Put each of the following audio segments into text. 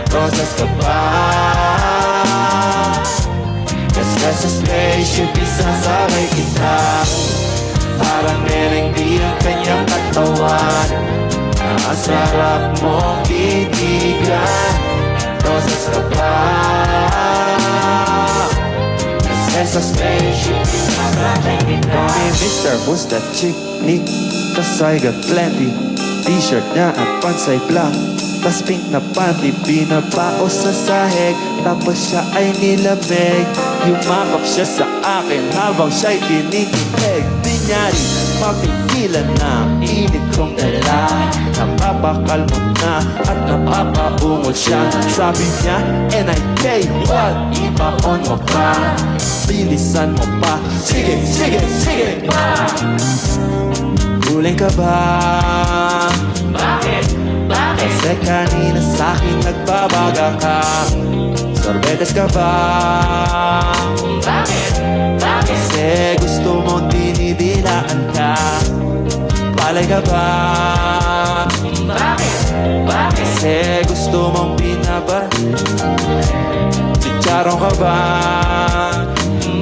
Rosas ka ba? Kasi sa spaceship isasabay kita. Parang mereng di ang kanyang katawan. Ang sarap mong titigan. Rosas ka ba? Kasi sa spaceship isasabay kita. Call me Mr. Who's that chick? Nick, cause I got plenty. T-shirt niya at pansay black, tas pink na panty, binabao sa sahig, tapos siya ay nilamig. Yumakap siya sa akin habang siya'y tinikinig. Di niya rin mapigilan na ang init kong dala. Napapakalmot na at napapaungol siya. Sabi niya, NIK, what? Ipaon mo pa, bilisan mo pa. Sige, sige, sige pa. Huling ka ba? Bakit? Bakit? Kasi kanina sa'kin nagbabaga ka. Sorbetes ka ba? Bakit? Bakit? Kasi gusto mong dinidilaan ka. Palay ka ba? Bakit? Bakit? Kasi gusto mong binaba. Chicharon ka ba?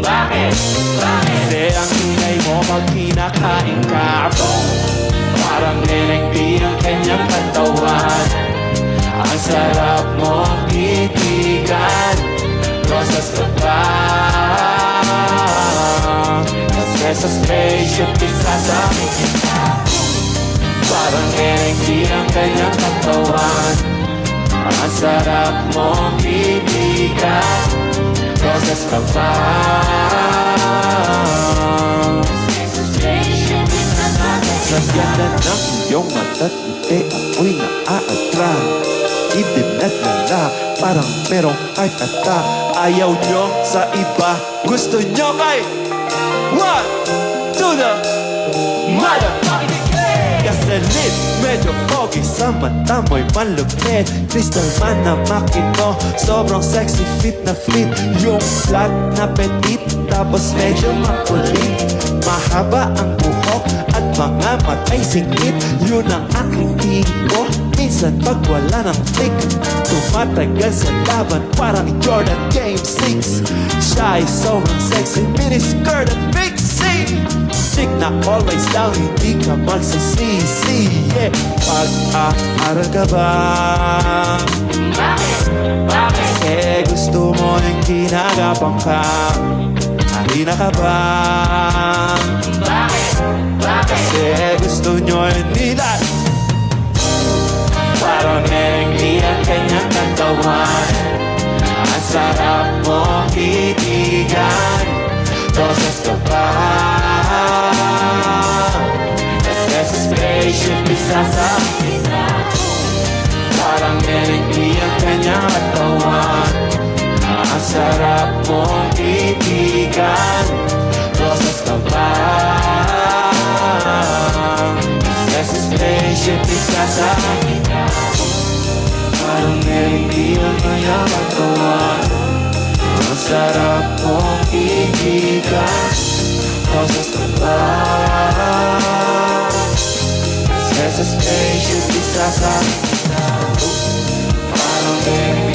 Bakit? Bakit? Kasi ang ingay mo pag kinakain ka. Parang neneng di ang kanyang katawan. Ang sarap mong titigan. Rosas ka ba? Kasi sa spaceship isasabay kita. Parang neneng di ang kanyang katawan. Ang sarap mong titigan. Rosas ka ba? Sa ganda ng iyong mata't ngiti, ako'y naaatra. Idinat nila, parang merong heart attack. Ayaw nyo sa iba, gusto nyo kay one to the motherfucking Gasoline, medyo pogi sa mata mo'y manlupit. Crystal man na makino, sobrang sexy, fit na fit. Yung flat na petit, tapos medyo makulit. Mahaba ang buhok at mga matay singit. Yun ang aking tipo. Minsan pag wala ng flick, tumatagal sa laban parang Jordan Game 6. Siya ay sobrang sexy, miniskirt at big C. Chick na always down, hindi ka magsisisi. Yeah, pag-aaral ka ba? Bakit? Bakit? Kasi gusto mo yung ginagapang ka. Ahina ka ba? Bakit? Bakit? Kasi gusto nyo yung nilat. Parang mereng di ang kanyang katawan. Ang sarap mong titigan. Rosas ka ba? Kasi sa spaceship isasabay kita. Parang mereng di ang kanyang katawan. Ang sarap mong titigan. Rosas ka ba? Kasi sa spaceship isasabay kita. Parang mereng di ang kanyang katawan. Ang sarap mong titigan. Rosas ka ba? Kasi sa spaceship isasabay kita. Parang mereng